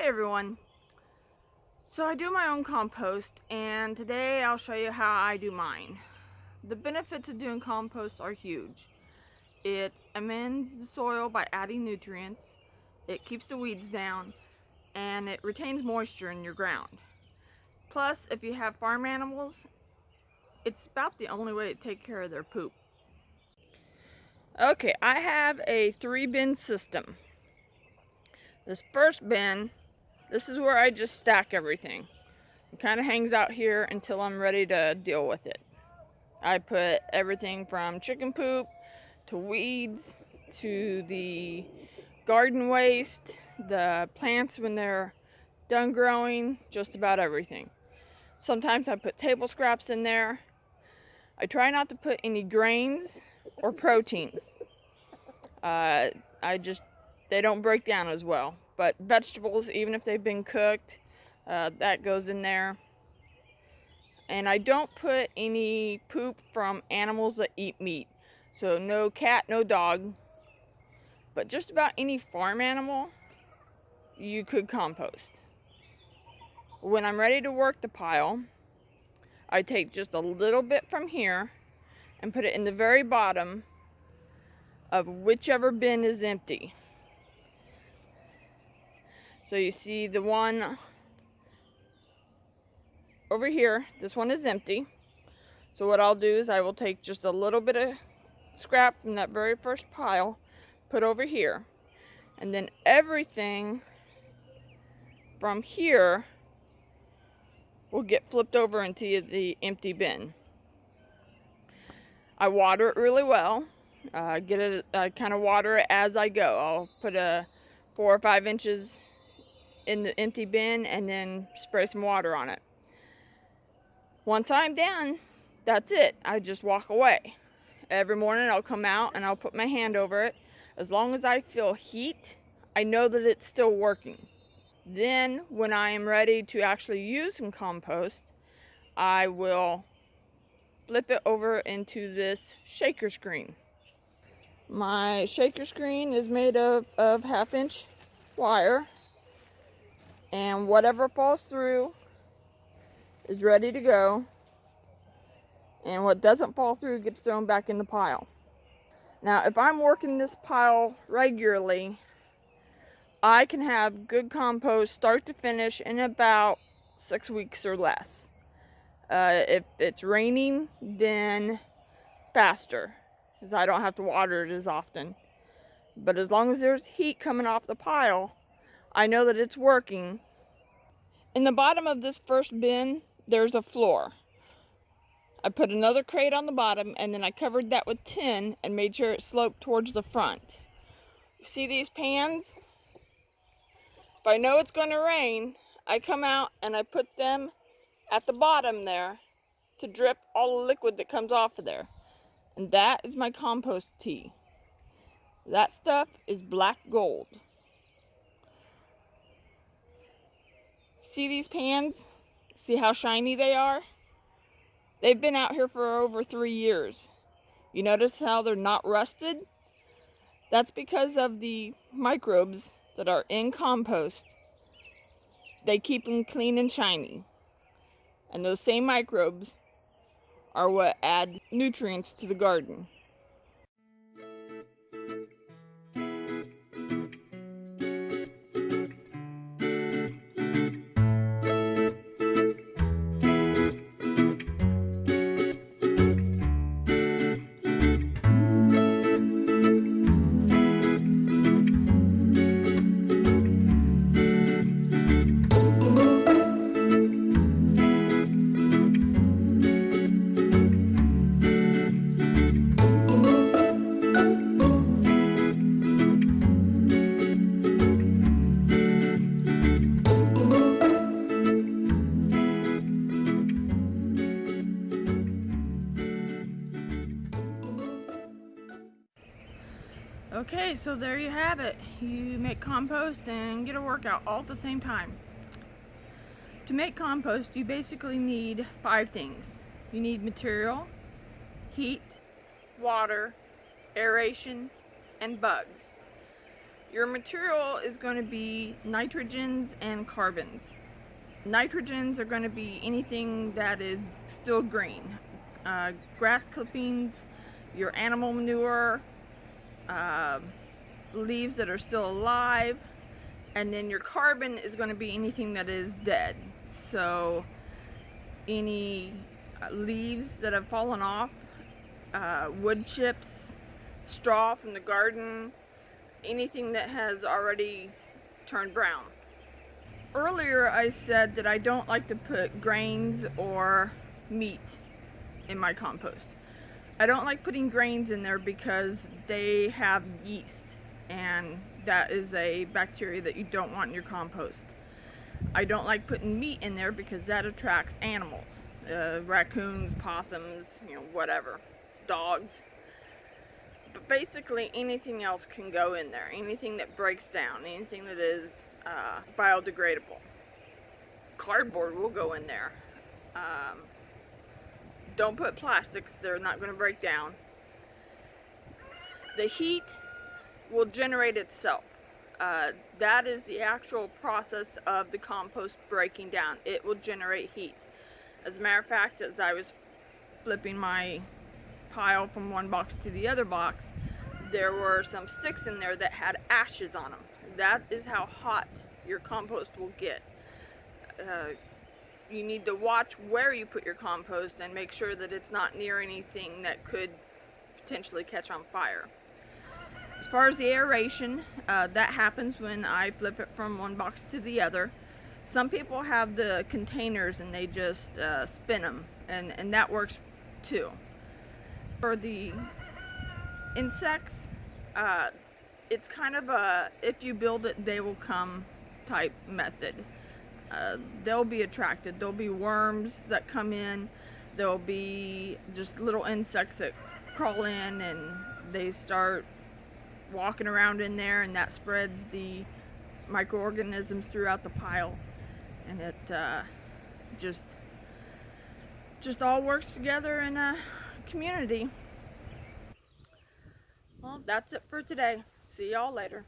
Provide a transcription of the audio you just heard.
Hey everyone. So I do my own compost, and today I'll show you how I do mine. The benefits of doing compost are huge. It amends the soil by adding nutrients, it keeps the weeds down, and it retains moisture in your ground. Plus, if you have farm animals, it's about the only way to take care of their poop. Okay, I have a 3-bin system. This first bin, this is where I just stack everything. It kind of hangs out here until I'm ready to deal with it. I put everything from chicken poop to weeds to the garden waste, the plants when they're done growing, just about everything. Sometimes I put table scraps in there. I try not to put any grains or protein. They don't break down as well. But vegetables, even if they've been cooked, that goes in there. And I don't put any poop from animals that eat meat. So no cat, no dog. But just about any farm animal you could compost. When I'm ready to work the pile, I take just a little bit from here and put it in the very bottom of whichever bin is empty. So you see the one over here, this one is empty. So what I'll do is I will take just a little bit of scrap from that very first pile, put over here, and then everything from here will get flipped over into the empty bin. I water it really well. I kind of water it as I go. I'll put 4 or 5 inches in the empty bin and then spray some water on it. Once I'm done, that's it. I just walk away. Every morning I'll come out and I'll put my hand over it. As long as I feel heat, I know that it's still working. Then when I am ready to actually use some compost, I will flip it over into this shaker screen. My shaker screen is made of 1/2-inch wire, and whatever falls through is ready to go, and what doesn't fall through gets thrown back in the pile. Now, if I'm working this pile regularly, I can have good compost start to finish in about 6 weeks or less. If it's raining, then faster, because I don't have to water it as often. But as long as there's heat coming off the pile, I know that it's working. In the bottom of this first bin, there's a floor. I put another crate on the bottom, and then I covered that with tin and made sure it sloped towards the front. See these pans? If I know it's going to rain, I come out and I put them at the bottom there to drip all the liquid that comes off of there. And that is my compost tea. That stuff is black gold. See these pans? See how shiny they are? They've been out here for over 3 years. You notice how they're not rusted? That's because of the microbes that are in compost. They keep them clean and shiny. And those same microbes are what add nutrients to the garden. Okay, so there you have it. You make compost and get a workout all at the same time. To make compost, you basically need 5 things. You need material, heat, water, aeration, and bugs. Your material is going to be nitrogens and carbons. Nitrogens are going to be anything that is still green. Grass clippings, your animal manure, uh, leaves that are still alive, and then your carbon is going to be anything that is dead. So any leaves that have fallen off, wood chips, straw from the garden, anything that has already turned brown. Earlier I said that I don't like to put grains or meat in my compost. I don't like putting grains in there because they have yeast, and that is a bacteria that you don't want in your compost. I don't like putting meat in there because that attracts animals, raccoons, possums, whatever, dogs. But basically anything else can go in there, anything that breaks down, anything that is biodegradable. Cardboard will go in there. Don't put plastics, they're not going to break down. The heat will generate itself. That is the actual process of the compost breaking down. It will generate heat. As a matter of fact, as I was flipping my pile from one box to the other box, there were some sticks in there that had ashes on them. That is how hot your compost will get. You need to watch where you put your compost and make sure that it's not near anything that could potentially catch on fire. As far as the aeration, that happens when I flip it from one box to the other. Some people have the containers and they just spin them, and that works too. For the insects, it's kind of a if you build it they will come type method. They'll be attracted. There'll be worms that come in. There'll be just little insects that crawl in and they start walking around in there, and that spreads the microorganisms throughout the pile, and it just all works together in a community. Well, that's it for today. See y'all later.